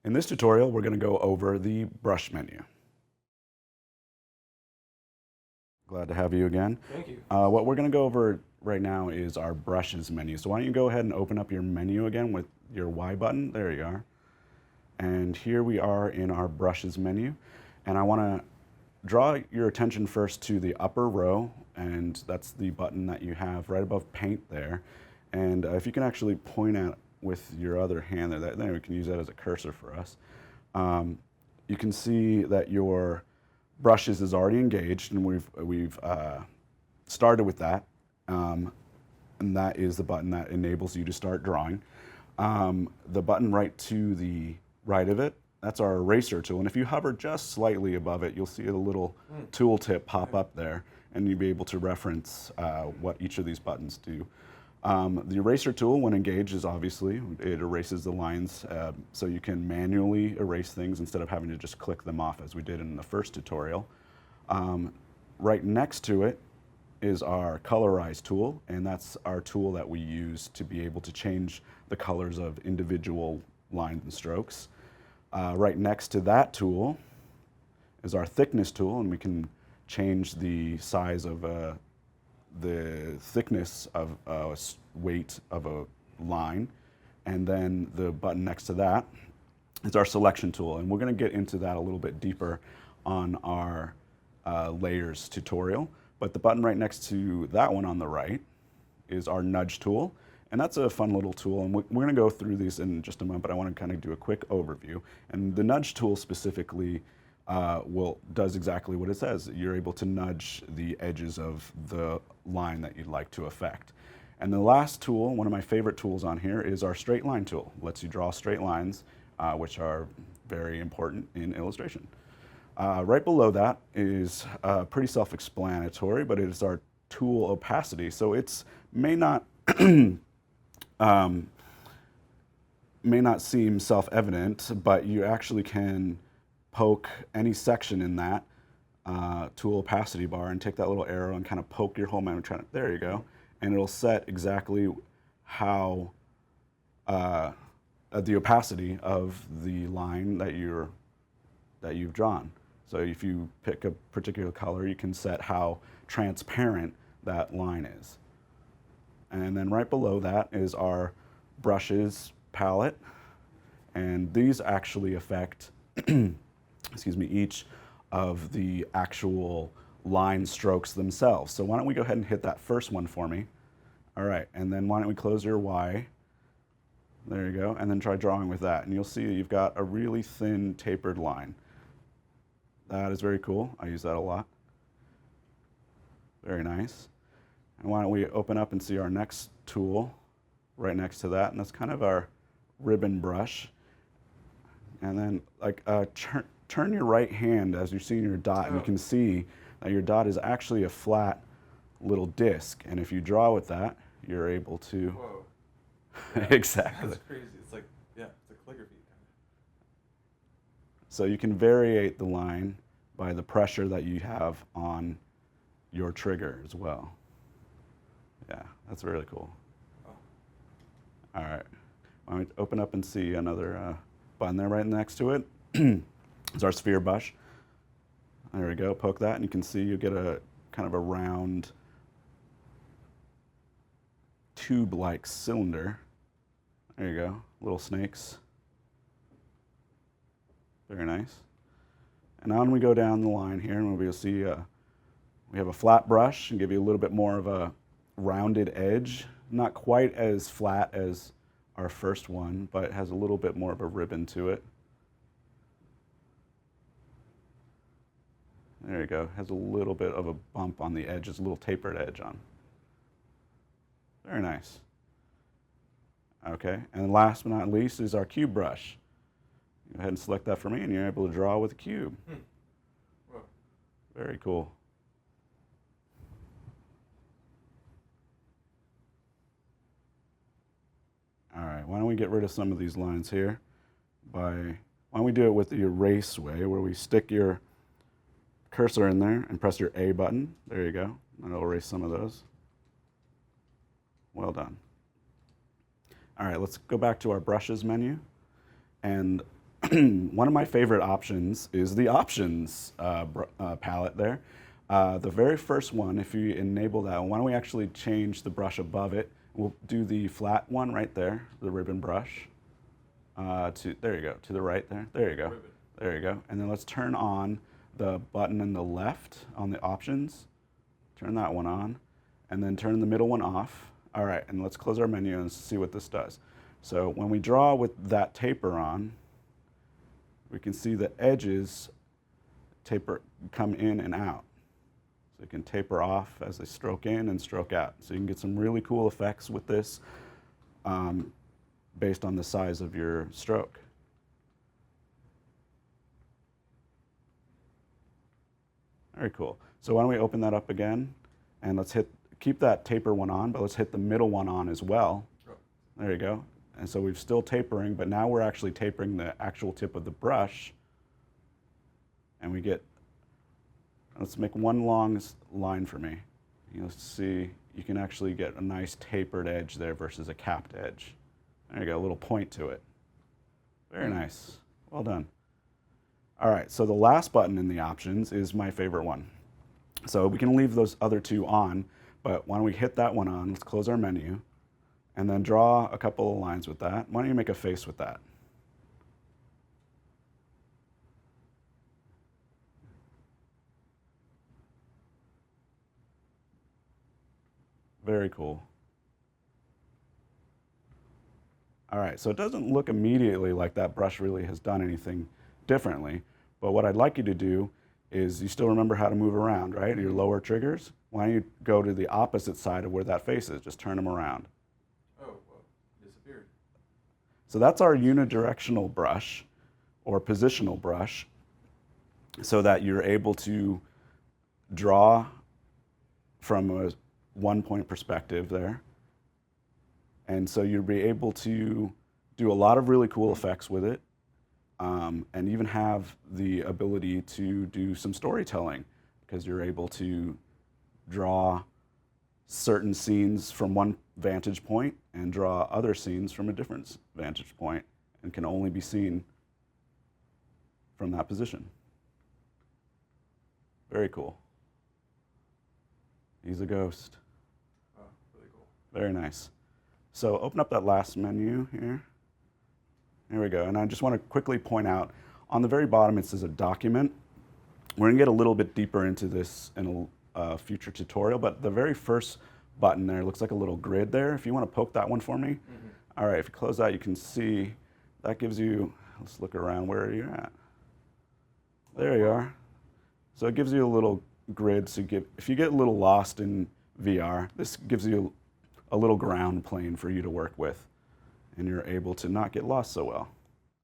In this tutorial, we're going to go over the brush menu. Glad to have you again. Thank you. What we're going to go over right now is our brushes menu. So why don't you go ahead and open up your menu again with your Y button. There you are. And here we are in our brushes menu. And I want to draw your attention first to the upper row, and that's the button that you have right above paint there. And if you can actually point at with your other hand there, then we can use that as a cursor for us. You can see that your brushes is already engaged, and we've started with that. And that is the button that enables you to start drawing. The button right to the right of it, that's our eraser tool. And if you hover just slightly above it, you'll see a little tooltip pop up there, and you'll be able to reference what each of these buttons do. The eraser tool, when engaged, is obviously, it erases the lines so you can manually erase things instead of having to just click them off as we did in the first tutorial. Right next to it is our colorize tool, and that's our tool that we use to be able to change the colors of individual lines and strokes. Right next to that tool is our thickness tool, and we can change the size of the thickness of weight of a line. And then the button next to that is our selection tool, and we're going to get into that a little bit deeper on our layers tutorial. But the button right next to that one on the right is our nudge tool, and that's a fun little tool, and we're going to go through these in just a moment, but I want to kind of do a quick overview. And the nudge tool specifically does exactly what it says. You're able to nudge the edges of the line that you'd like to affect. And the last tool, one of my favorite tools on here, is our straight line tool. It lets you draw straight lines, which are very important in illustration. Right below that is pretty self-explanatory, but it is our tool opacity. So it's may not seem self-evident, but you actually can poke any section in that tool opacity bar and take that little arrow and kind of poke your whole menu. There you go. And it'll set exactly how the opacity of the line that you've drawn. So if you pick a particular color, you can set how transparent that line is. And then right below that is our brushes palette, and these actually affect excuse me, each of the actual line strokes themselves. So why don't we go ahead and hit that first one for me. All right, and then why don't we close your Y. There you go, and then try drawing with that. And you'll see you've got a really thin tapered line. That is very cool. I use that a lot. Very nice. And why don't we open up and see our next tool right next to that, and that's kind of our ribbon brush. And then turn your right hand as you're seeing your dot, and you can see that your dot is actually a flat little disc. And if you draw with that, you're able to. Whoa. Yeah. Exactly. That's crazy. It's like, yeah, it's a calligraphy kind of. So you can variate the line by the pressure that you have on your trigger as well. Yeah, that's really cool. Oh. All right. Why don't we open up and see another button there right next to it. It's our sphere brush. There we go. Poke that, and you can see you get a kind of a round tube-like cylinder. There you go. Little snakes. Very nice. And on we go down the line here, and we'll see we have a flat brush and give you a little bit more of a rounded edge. Not quite as flat as our first one, but it has a little bit more of a ribbon to it. There you go. Has a little bit of a bump on the edge. It's a little tapered edge on. Very nice. Okay, and last but not least is our cube brush. Go ahead and select that for me, and you're able to draw with a cube. Whoa. Very cool. All right, why don't we get rid of some of these lines here why don't we do it with the erase way, where we stick your cursor in there and press your A button. There you go. That'll erase some of those. Well done. All right, let's go back to our brushes menu. And one of my favorite options is the options palette there. The very first one, if you enable that, why don't we actually change the brush above it? We'll do the flat one right there, the ribbon brush. There you go, to the right there. There you go. Ribbon. There you go. And then let's turn on the button in the left on the options. Turn that one on, and then turn the middle one off. All right, and let's close our menu and see what this does. So when we draw with that taper on, we can see the edges come in and out. So you can taper off as they stroke in and stroke out. So you can get some really cool effects with this based on the size of your stroke. Very cool. So why don't we open that up again, and let's keep that taper one on, but let's hit the middle one on as well. Oh. There you go. And so we're still tapering, but now we're actually tapering the actual tip of the brush. And we get, let's make one long line for me. You'll see, you can actually get a nice tapered edge there versus a capped edge. There you go, a little point to it. Very nice. Well done. All right, so the last button in the options is my favorite one. So we can leave those other two on, but why don't we hit that one on? Let's close our menu, and then draw a couple of lines with that. Why don't you make a face with that? Very cool. All right, so it doesn't look immediately like that brush really has done anything differently, but what I'd like you to do is, you still remember how to move around, right? Your lower triggers. Why don't you go to the opposite side of where that face is? Just turn them around. Oh, well, disappeared. So that's our unidirectional brush or positional brush, so that you're able to draw from a one-point perspective there. And so you'll be able to do a lot of really cool effects with it, and even have the ability to do some storytelling, because you're able to draw certain scenes from one vantage point and draw other scenes from a different vantage point, and can only be seen from that position. Very cool. He's a ghost. Oh, really cool. Very nice. So open up that last menu here. There we go. And I just want to quickly point out, on the very bottom it says a document. We're going to get a little bit deeper into this in a future tutorial, but the very first button there looks like a little grid there. If you want to poke that one for me. Mm-hmm. All right, if you close that, you can see that gives you, let's look around where you're at. There you are. So it gives you a little grid. So if you get a little lost in VR, this gives you a little ground plane for you to work with, and you're able to not get lost so well.